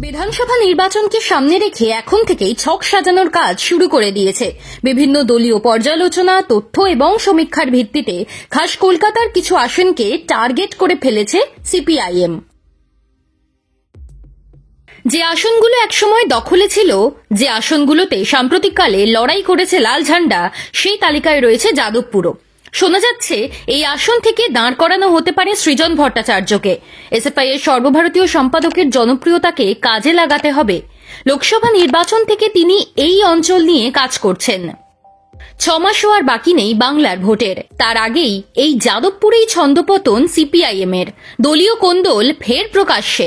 বিধানসভা নির্বাচনকে সামনে রেখে এখন থেকেই ছক সাজানোর কাজ শুরু করে দিয়েছে। বিভিন্ন দলীয় পর্যালোচনা, তথ্য এবং সমীক্ষার ভিত্তিতে খাস কলকাতার কিছু আসনকে টার্গেট করে ফেলেছে সিপিআইএম। যে আসনগুলো একসময় দখলে ছিল, যে আসনগুলোতে সাম্প্রতিককালে লড়াই করেছে লাল ঝান্ডা, সেই তালিকায় রয়েছে যাদবপুরও। শোনা যাচ্ছে এই আসন থেকে দাঁড় করানো হতে পারে সৃজন ভট্টাচার্যকে। এসএফআই এর সর্বভারতীয় সম্পাদকের জনপ্রিয়তাকে কাজে লাগাতে হবে। লোকসভা নির্বাচন থেকে তিনি এই অঞ্চল নিয়ে কাজ করছেন। 6 মাসও আর বাকি নেই বাংলার ভোটের। তার আগেই এই যাদবপুরেই ছন্দপতন সিপিআইএম এর। দলীয় কোন্দল ফের প্রকাশ্যে।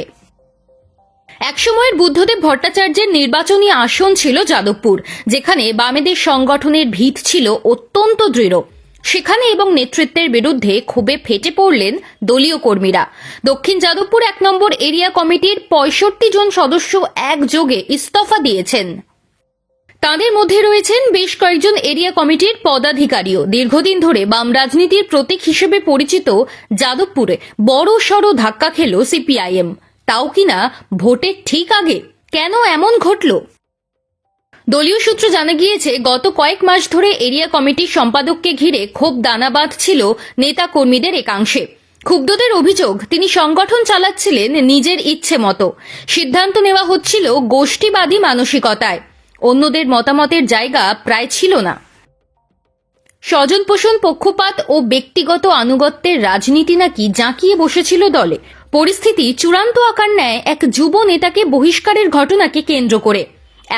একসময়ের বুদ্ধদেব ভট্টাচার্যের নির্বাচনী আসন ছিল যাদবপুর, যেখানে বামেদের সংগঠনের ভিত ছিল অত্যন্ত দৃঢ়। সেখানে এবং নেতৃত্বের বিরুদ্ধে ক্ষোভে ফেটে পড়লেন দলীয় কর্মীরা। দক্ষিণ যাদবপুর 1 নম্বর এরিয়া কমিটির 65 জন সদস্য একযোগে ইস্তফা দিয়েছেন। তাদের মধ্যে রয়েছেন বেশ কয়েকজন এরিয়া কমিটির পদাধিকারীও। দীর্ঘদিন ধরে বাম রাজনীতির প্রতীক হিসেবে পরিচিত যাদবপুরে বড় সড় ধাক্কা খেল সিপিআইএম। তাও কিনা ভোটের ঠিক আগে। কেন এমন ঘটল? দলীয় সূত্র জানা গিয়েছে, গত কয়েক মাস ধরে এরিয়া কমিটির সম্পাদককে ঘিরে ক্ষোভ দানা বাঁধছিল নেতা কর্মীদের একাংশে। ক্ষুব্ধদের অভিযোগ, তিনি সংগঠন চালাচ্ছিলেন নিজের ইচ্ছে মতো। সিদ্ধান্ত নেওয়া হচ্ছিল গোষ্ঠীবাদী মানসিকতায়। অন্যদের মতামতের জায়গা প্রায় ছিল না। স্বজন পোষণ, পক্ষপাত ও ব্যক্তিগত আনুগত্যের রাজনীতি নাকি জাঁকিয়ে বসেছিল দলে। পরিস্থিতি চূড়ান্ত আকার নেয় এক যুব নেতাকে বহিষ্কারের ঘটনাকে কেন্দ্র করে।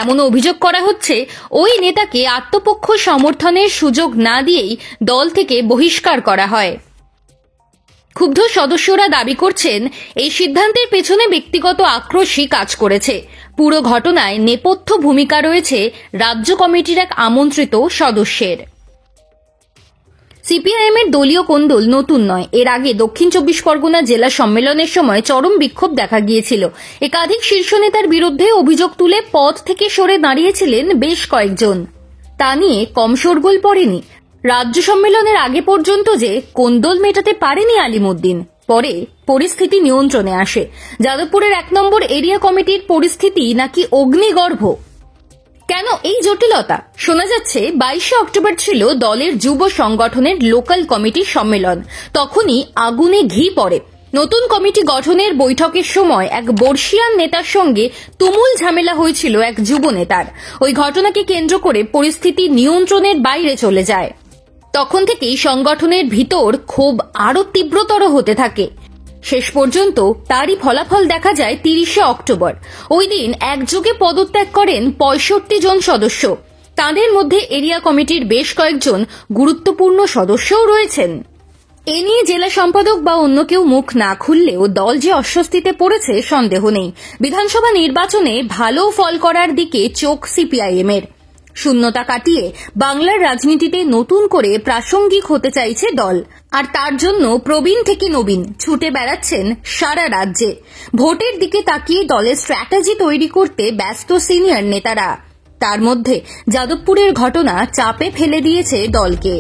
এমন অভিযোগ করা হচ্ছে, ওই নেতাকে আত্মপক্ষ সমর্থনের সুযোগ না দিয়েই দল থেকে বহিষ্কার করা হয়। ক্ষুব্ধ সদস্যরা দাবি করছেন, এই সিদ্ধান্তের পেছনে ব্যক্তিগত আক্রোশই কাজ করেছে। পুরো ঘটনায় নেপথ্য ভূমিকা রয়েছে রাজ্য কমিটির এক আমন্ত্রিত সদস্যের। সিপিআইএম এর দলীয় কোন্দল নতুন নয়। এর আগে দক্ষিণ 24 পরগনা জেলা সম্মেলনের সময় চরম বিক্ষোভ দেখা গিয়েছিল। একাধিক শীর্ষ নেতার বিরুদ্ধে অভিযোগ তুলে পদ থেকে সরে দাঁড়িয়েছিলেন বেশ কয়েকজন। তা নিয়ে কম শোরগোল পড়েনি। রাজ্য সম্মেলনের আগে পর্যন্ত যে কোন্দল মেটাতে পারেনি আলিমুদ্দিন, পরে পরিস্থিতি নিয়ন্ত্রণে আসে। যাদবপুরের 1 নম্বর এরিয়া কমিটির পরিস্থিতি নাকি অগ্নিগর্ভ। কেন এই জটিলতা? শোনা যাচ্ছে 22 অক্টোবর ছিল দলের যুব সংগঠনের লোকাল কমিটির সম্মেলন। তখনই আগুনে ঘি পড়ে। নতুন কমিটি গঠনের বৈঠকের সময় এক বর্ষিয়ান নেতার সঙ্গে তুমুল ঝামেলা হয়েছিল এক যুব নেতার। ওই ঘটনাকে কেন্দ্র করে পরিস্থিতি নিয়ন্ত্রণের বাইরে চলে যায়। তখন থেকেই সংগঠনের ভিতর ক্ষোভ আরো তীব্রতর হতে থাকে। শেষ পর্যন্ত তারই ফলাফল দেখা যায় 30 অক্টোবর। ওই দিন একযোগে পদত্যাগ করেন 65 জন সদস্য। তাদের মধ্যে এরিয়া কমিটির বেশ কয়েকজন গুরুত্বপূর্ণ সদস্যও রয়েছেন। এ নিয়ে জেলা সম্পাদক বা অন্য কেউ মুখ না খুললেও দল যে অস্বস্তিতে পড়েছে সন্দেহ নেই। বিধানসভা নির্বাচনে ভালো ফল করার দিকে চোখ সিপিআইএম এর। শূন্যতা কাটিয়ে বাংলার রাজনীতিতে নতুন করে প্রাসঙ্গিক হতে চাইছে দল। আর তার জন্য প্রবীণ থেকে নবীন ছুটে বেড়াচ্ছেন সারা রাজ্যে। ভোটের দিকে তাকিয়ে দলের স্ট্র্যাটেজি তৈরি করতে ব্যস্ত সিনিয়র নেতারা। তার মধ্যে যাদবপুরের ঘটনা চাপে ফেলে দিয়েছে দলকে।